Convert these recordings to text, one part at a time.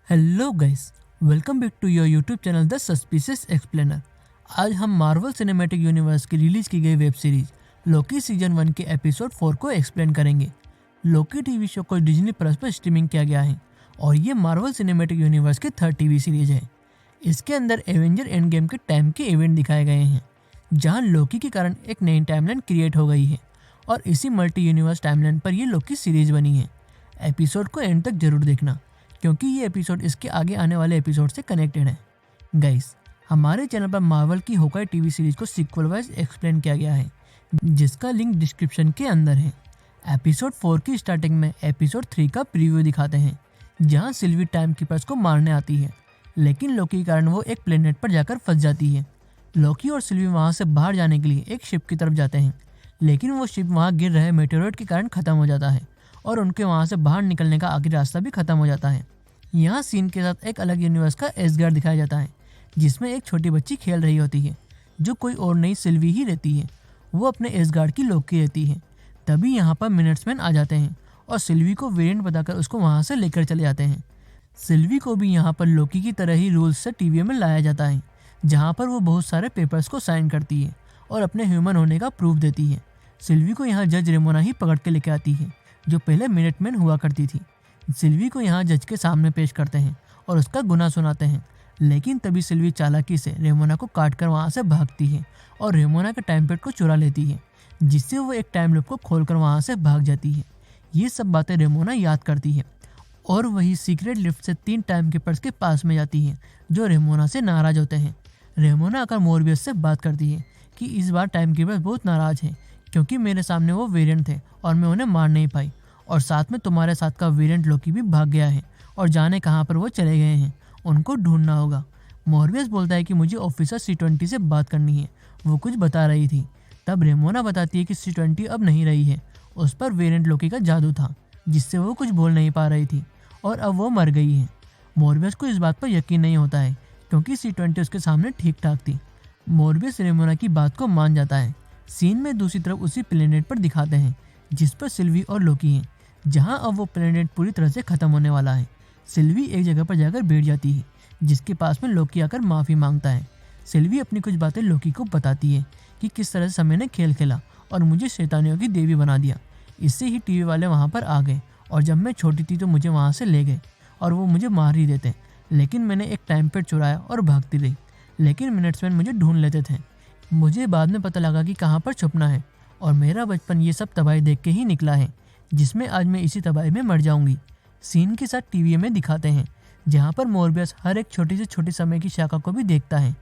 Hello guys, welcome back to your YouTube channel the suspicious explainer. आज हम Marvel cinematic universe की release की गई वेब सीरीज लोकी सीजन 1 के episode 4 को एक्सप्लेन करेंगे। लोकी टीवी शो को डिज्नी प्लस पर स्ट्रीमिंग किया गया है और ये मार्वल सिनेमैटिक यूनिवर्स की थर्ड टीवी सीरीज है। इसके अंदर एवेंजर एंड गेम के टाइम के इवेंट दिखाए गए हैं, जहाँ लोकी के कारण एक नई टाइमलाइन क्रिएट हो गई है और इसी मल्टी यूनिवर्स टाइमलाइन पर ये लोकी सीरीज बनी है। एपिसोड को एंड तक जरूर देखना, क्योंकि ये एपिसोड इसके आगे आने वाले एपिसोड से कनेक्टेड है। गाइस, हमारे चैनल पर मार्वल की होकाई टीवी सीरीज को सीक्वल वाइज एक्सप्लेन किया गया है, जिसका लिंक डिस्क्रिप्शन के अंदर है। एपिसोड 4 की स्टार्टिंग में एपिसोड 3 का प्रीव्यू दिखाते हैं, जहां सिल्वी टाइम कीपर्स को मारने आती है, लेकिन लोकी के कारण वो एक प्लेनेट पर जाकर फंस जाती है। लोकी और सिल्वी वहां से बाहर जाने के लिए एक शिप की तरफ जाते हैं, लेकिन वो शिप वहां गिर रहे मेटेरोइड के कारण खत्म हो जाता है और उनके वहां से बाहर निकलने का आखिरी रास्ता भी खत्म हो जाता है। यहाँ सीन के साथ एक अलग यूनिवर्स का एसगार्ड दिखाया जाता है, जिसमें एक छोटी बच्ची खेल रही होती है, जो कोई और नहीं सिल्वी ही रहती है। वो अपने एसगार्ड की लोकी रहती है। तभी यहाँ पर मिनट्समैन आ जाते हैं और सिल्वी को वेरिएंट बताकर उसको वहाँ से लेकर चले जाते हैं। सिल्वी को भी यहाँ पर लोकी की तरह ही रूल्स से टीवी में लाया जाता है, जहाँ पर वो बहुत सारे पेपर्स को साइन करती है और अपने ह्यूमन होने का प्रूफ देती है। सिल्वी को यहाँ जज रेमोना ही पकड़ के लेके आती है, जो पहले मिनटमैन हुआ करती थी। सिल्वी को यहाँ जज के सामने पेश करते हैं और उसका गुनाह सुनाते हैं, लेकिन तभी सिल्वी चालाकी से रेमोना को काट कर वहाँ से भागती है और रेमोना के टाइम पैड को चुरा लेती है, जिससे वो एक टाइम लूप को खोलकर वहाँ से भाग जाती है। ये सब बातें रेमोना याद करती है और वही सीक्रेट लिफ्ट से 3 टाइम कीपर्स के पास में जाती है, जो रेमोना से नाराज होते हैं। रेमोना आकर मोरबियस से बात करती है कि इस बार टाइम कीपर्स बहुत नाराज हैं, क्योंकि मेरे सामने वो वेरिएंट थे और मैं उन्हें मार नहीं पाई, और साथ में तुम्हारे साथ का वेरिएंट लोकी भी भाग गया है और जाने कहाँ पर वो चले गए हैं, उनको ढूंढना होगा। मोरबियस बोलता है कि मुझे ऑफिसर C20 से बात करनी है, वो कुछ बता रही थी। तब रेमोना बताती है कि C20 अब नहीं रही है, उस पर वेरिएंट लोकी का जादू था, जिससे वो कुछ बोल नहीं पा रही थी और अब वो मर गई है। मोरबियस को इस बात पर यकीन नहीं होता है, क्योंकि C20 उसके सामने ठीक ठाक थी। मोरबियस रेमोना की बात को मान जाता है। सीन में दूसरी तरफ उसी प्लेनेट पर दिखाते हैं जिस पर सिल्वी और लोकी हैं, जहां अब वो प्लेनेट पूरी तरह से खत्म होने वाला है। सिल्वी एक जगह पर जाकर बैठ जाती है, जिसके पास में लोकी आकर माफ़ी मांगता है। सिल्वी अपनी कुछ बातें लोकी को बताती है कि किस तरह से समय ने खेल खेला और मुझे शैतानियों की देवी बना दिया। इससे ही टीवी वाले वहाँ पर आ गए और जब मैं छोटी थी तो मुझे वहाँ से ले गए और वो मुझे मार ही देते, लेकिन मैंने एक टाइम पैड चुराया और भागती रही, लेकिन मिनट्समैन मुझे ढूंढ लेते थे। मुझे बाद में पता लगा कि कहाँ पर छुपना है और मेरा बचपन ये सब तबाही देख के ही निकला है, जिसमें आज मैं इसी तबाही में मर जाऊंगी। सीन के साथ टीवी में दिखाते हैं, जहाँ पर मोरबियस हर एक छोटी से छोटी समय की शाखा को भी देखता है।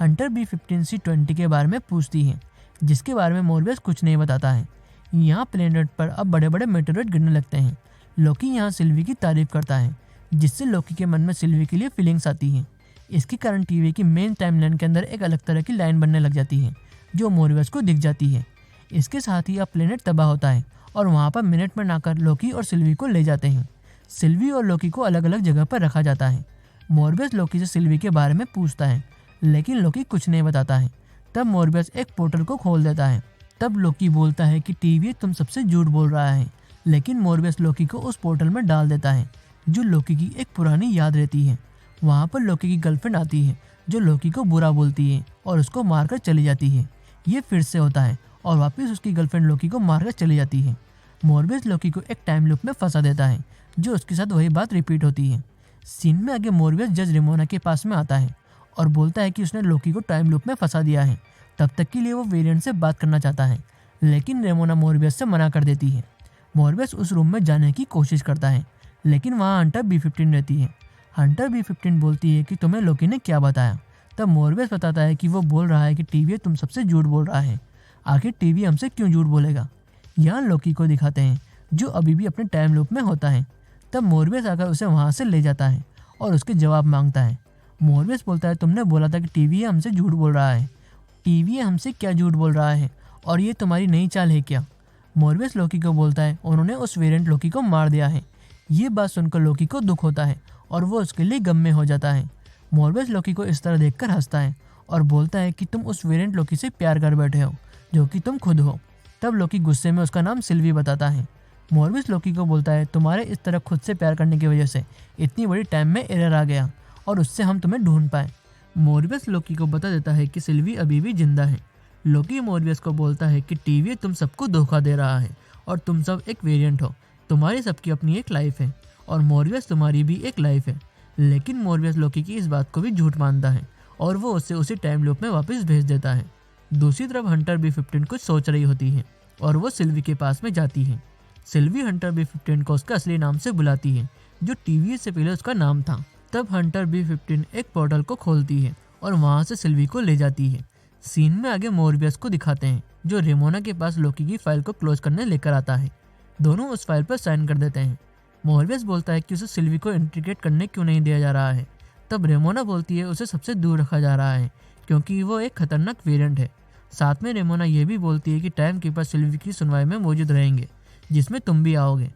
हंटर B15C20 के बारे में पूछती है, जिसके बारे में मोरबियस कुछ नहीं बताता है। यहाँ प्लेनेट पर अब बड़े बड़े मेटेरोइड गिरने लगते हैं। लोकी यहाँ सिल्वी की तारीफ करता है, जिससे लोकी के मन में सिल्वी के लिए फीलिंग्स आती हैं। इसके कारण टीवी की मेन टाइमलाइन के अंदर एक अलग तरह की लाइन बनने लग जाती है, जो मोरबियस को दिख जाती है। इसके साथ ही अब प्लेनेट तबाह होता है और वहाँ पर मिनटमैन आकर लोकी और सिल्वी को ले जाते हैं। सिल्वी और लोकी को अलग अलग जगह पर रखा जाता है। मोरबियस लोकी से सिल्वी के बारे में पूछता है, लेकिन लोकी कुछ नहीं बताता है। तब मोरबियस एक पोर्टल को खोल देता है। तब लोकी बोलता है कि टीवी तुम सबसे झूठ बोल रहा है, लेकिन मोरबियस लोकी को उस पोर्टल में डाल देता है, जो लोकी की एक पुरानी याद रहती है। वहाँ पर लोकी की गर्लफ्रेंड आती है, जो लोकी को बुरा बोलती है और उसको मारकर चली जाती है। ये फिर से होता है और वापस उसकी गर्लफ्रेंड लोकी को मारकर चली जाती है। मोरबियस लोकी को एक टाइम लूप में फंसा देता है, जो उसके साथ वही बात रिपीट होती है। सीन में आगे मोरबियस जज रेमोना के पास में आता है और बोलता है कि उसने लोकी को टाइम लूप में फंसा दिया है। तब तक के लिए वो वेरिएंट से बात करना चाहता है, लेकिन रेमोना मोरबियस से मना कर देती है। मोरबियस उस रूम में जाने की कोशिश करता है, लेकिन वहाँ हंटर B15 रहती है। हंटर B15 बोलती है कि तुम्हें लोकी ने क्या बताया। तब मोरबियस बताता है कि वो बोल रहा है कि टीवी तुम सबसे झूठ बोल रहा है। आखिर टीवी हमसे क्यों झूठ बोलेगा। यहाँ लोकी को दिखाते हैं, जो अभी भी अपने टाइम लूप में होता है। तब मोरबियस आकर उसे वहाँ से ले जाता है और उसके जवाब मांगता है। मोरबियस बोलता है, तुमने बोला था कि टीवी हमसे झूठ बोल रहा है। टीवी हमसे क्या झूठ बोल रहा है और ये तुम्हारी नई चाल है क्या। मोरबियस लोकी को बोलता है, उन्होंने उस वेरिएंट लोकी को मार दिया है। ये बात सुनकर लोकी को दुख होता है और वो उसके लिए गम में हो जाता है। मोरबियस लोकी को इस तरह देखकर हंसता है और बोलता है कि तुम उस वेरिएंट लोकी से प्यार कर बैठे हो, जो कि तुम खुद हो। तब लोकी गुस्से में उसका नाम सिल्वी बताता है। मोरबियस लोकी को बोलता है तुम्हारे इस तरह खुद से प्यार करने की वजह से इतनी बड़ी टाइम में एरर आ गया और उससे हम तुम्हें ढूंढ पाए। मोरबियस लोकी को बता देता है कि सिल्वी अभी भी जिंदा है। लोकी मोरबियस को बोलता है कि टीवी तुम सबको धोखा दे रहा है और तुम सब एक वेरिएंट हो, तुम्हारी सबकी अपनी एक लाइफ है और मोरबियस तुम्हारी भी एक लाइफ है। लेकिन मोरबियस लोकी की इस बात को भी झूठ मानता है और वो उसे उसी टाइम लूप में वापस भेज देता है। दूसरी तरफ हंटर B-15 कुछ सोच रही होती है और वो सिल्वी के पास में जाती है। सिल्वी हंटर B-15 को उसका असली नाम से बुलाती है जो टीवी से पहले उसका नाम था। तब हंटर B-15 एक पोर्टल को खोलती है और वहाँ से सिल्वी को ले जाती है। सीन में आगे मोरबियस को दिखाते हैं जो रेमोना के पास लोकी की फाइल को क्लोज करने लेकर आता है। दोनों उस फाइल पर साइन कर देते हैं। मोरबियस बोलता है कि उसे सिल्वी को इंटीग्रेट करने क्यों नहीं दिया जा रहा है। तब रेमोना बोलती है उसे सबसे दूर रखा जा रहा है क्योंकि वो एक खतरनाक वेरिएंट है। साथ में रेमोना ये भी बोलती है कि टाइम कीपर सिल्वी की सुनवाई में मौजूद रहेंगे जिसमें तुम भी आओगे।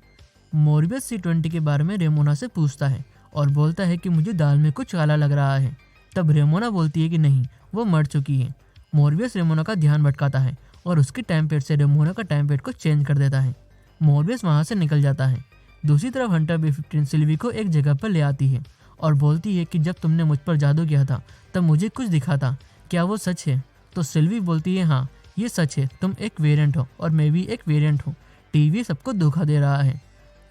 मोरबियस C-20 के बारे में रेमोना से पूछता है और बोलता है कि मुझे दाल में कुछ काला लग रहा है। तब रेमोना बोलती है कि नहीं, वो मर चुकी है। मोरबियस रेमोना का ध्यान भटकाता है और उसके टाइम पेड से रेमोना का टाइम पेड को चेंज कर देता है। मोरबियस वहाँ से निकल जाता है। दूसरी तरफ हंटर B-15 सिल्वी को एक जगह पर ले आती है और बोलती है कि जब तुमने मुझ पर जादू किया था तब मुझे कुछ दिखा था, क्या वो सच है? तो सिल्वी बोलती है हाँ ये सच है, तुम एक वेरिएंट हो और मैं भी एक वेरिएंट हूँ, टीवी सबको धोखा दे रहा है।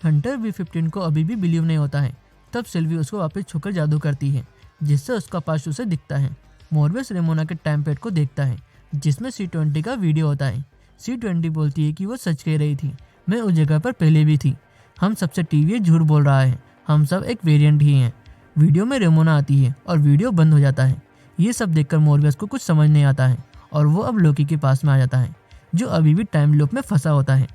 हंटर B-15 को अभी भी बिलीव नहीं होता है। तब सिल्वी उसको वापस छूकर जादू करती है जिससे उसका पास्ट उसे दिखता है। मोरबियस रेमोना के टाइम पेड को देखता है जिसमें C-20 का वीडियो होता है। C-20 बोलती है कि वो सच कह रही थी, मैं उस जगह पर पहले भी थी, हम सबसे टीवी झूठ बोल रहा है, हम सब एक वेरिएंट ही हैं। वीडियो में रेमोना आती है और वीडियो बंद हो जाता है। ये सब देखकर मोरबियस को कुछ समझ नहीं आता है और वो अब लोकी के पास में आ जाता है जो अभी भी टाइम लूप में फंसा होता है।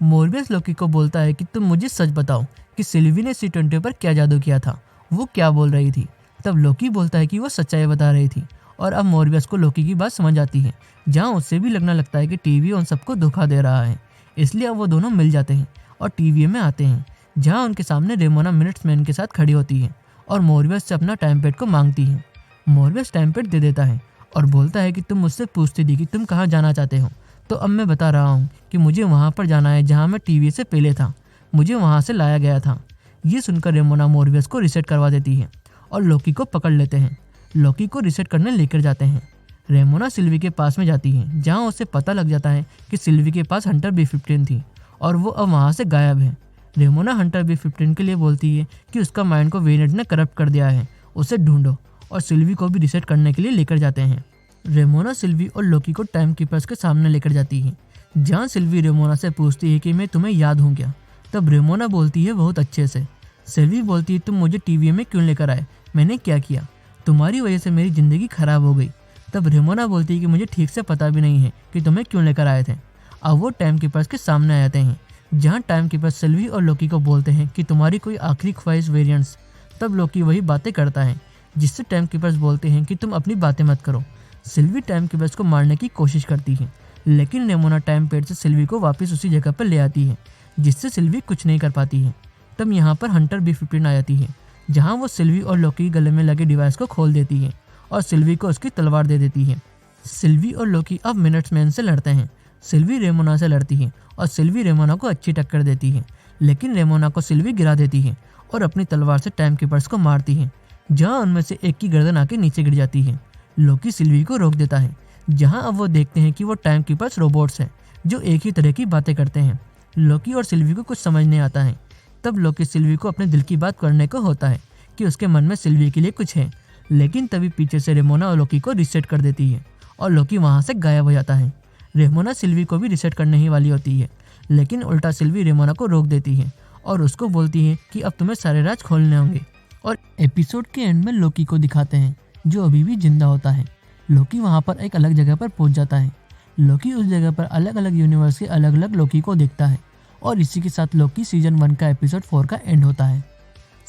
मोरबियस लोकी को बोलता है कि तुम मुझे सच बताओ कि सिल्वी ने C-20 पर क्या जादू किया था, वो क्या बोल रही थी। तब लोकी बोलता है कि वो सच्चाई बता रही थी और अब मोरबियस को लोकी की बात समझ आती है जहाँ उससे भी लगने लगता है कि टीवी उन सबको धोखा दे रहा है। इसलिए अब वो दोनों मिल जाते हैं और टीवी में आते हैं जहाँ उनके सामने रेमोना मिनट्स मैन के साथ खड़ी होती है और मोरबियस से अपना टाइम पेड को मांगती है। मोरबियस टाइम पेड दे देता है और बोलता है कि तुम मुझसे पूछती थी कि तुम कहाँ जाना चाहते हो, तो अब मैं बता रहा हूँ कि मुझे वहाँ पर जाना है जहाँ मैं टीवी से पहले था, मुझे वहाँ से लाया गया था। ये सुनकर रेमोना मोरबियस को रिसेट करवा देती है और लोकी को पकड़ लेते हैं। लोकी को रिसेट करने लेकर जाते हैं। रेमोना सिल्वी के पास में जाती है जहाँ उसे पता लग जाता है कि सिल्वी के पास हंटर B-15 थी और वो अब वहाँ से गायब है। रेमोना हंटर B-15 के लिए बोलती है कि उसका माइंड को वेरिएंट ने करप्ट कर दिया है, उसे ढूंढो, और सिल्वी को भी रिसेट करने के लिए लेकर जाते हैं। रेमोना सिल्वी और लोकी को टाइम कीपर्स के सामने लेकर जाती है जहाँ सिल्वी रेमोना से पूछती है कि मैं तुम्हें याद हूँ क्या। तब रेमोना बोलती है बहुत अच्छे से। सिल्वी बोलती है तुम मुझे टीवी में क्यों लेकर आए, मैंने क्या किया, तुम्हारी वजह से मेरी ज़िंदगी खराब हो गई। तब रेमोना बोलती है कि मुझे ठीक से पता भी नहीं है कि तुम्हें क्यों लेकर आए थे। अब वो टाइम कीपर्स के सामने आ जाते हैं जहाँ टाइम कीपर सिल्वी और लोकी को बोलते हैं कि तुम्हारी कोई आखिरी ख्वाहिश वेरिएंट्स। तब लोकी वही बातें करता है जिससे टाइम कीपर्स बोलते हैं कि तुम अपनी बातें मत करो। सिल्वी टाइम कीपर्स को मारने की कोशिश करती है लेकिन रेमोना टाइम पेड से सिल्वी को वापस उसी जगह पर ले आती है जिससे सिल्वी कुछ नहीं कर पाती है। तब यहाँ पर हंटर B-15 आ जाती है जहाँ वो सिल्वी और लोकी के गले में लगे डिवाइस को खोल देती है और सिल्वी को उसकी तलवार दे देती है। सिल्वी और लोकी अब मिनट्स मैन से लड़ते हैं। सिल्वी रेमोना से लड़ती है और सिल्वी रेमोना को अच्छी टक्कर देती है लेकिन रेमोना को सिल्वी गिरा देती है और अपनी तलवार से टाइम कीपर्स को मारती है जहाँ उनमें से एक की गर्दन आके नीचे गिर जाती है। लोकी सिल्वी को रोक देता है जहाँ अब वो देखते हैं कि वो टाइम कीपर्स रोबोट्स हैं जो एक ही तरह की बातें करते हैं। लोकी और सिल्वी को कुछ समझ नहीं आता है। तब लोकी सिल्वी को अपने दिल की बात करने को होता है कि उसके मन में सिल्वी के लिए कुछ है, लेकिन तभी पीछे से रेमोना और लोकी को रिसेट कर देती है और लोकी वहाँ से गायब हो जाता है। रेमोना सिल्वी को भी रिसेट करने ही वाली होती है लेकिन उल्टा सिल्वी रेमोना को रोक देती है और उसको बोलती है कि अब तुम्हें सारे राज खोलने होंगे। और एपिसोड के एंड में लोकी को दिखाते हैं जो अभी भी जिंदा होता है। लोकी वहाँ पर एक अलग जगह पर पहुँच जाता है। लोकी उस जगह पर अलग अलग यूनिवर्स के अलग अलग लोकी को देखता है और इसी के साथ लोकी सीजन 1 का एपिसोड 4 का एंड होता है।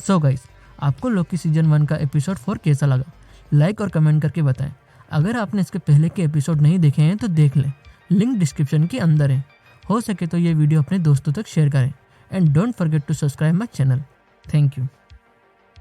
सो गाइस, आपको लोकी सीजन 1 का एपिसोड 4 कैसा लगा, लाइक और कमेंट करके बताएं। अगर आपने इसके पहले के एपिसोड नहीं देखे हैं तो देख लें, लिंक डिस्क्रिप्शन के अंदर है। हो सके तो ये वीडियो अपने दोस्तों तक शेयर करें and don't forget to subscribe my channel. Thank you.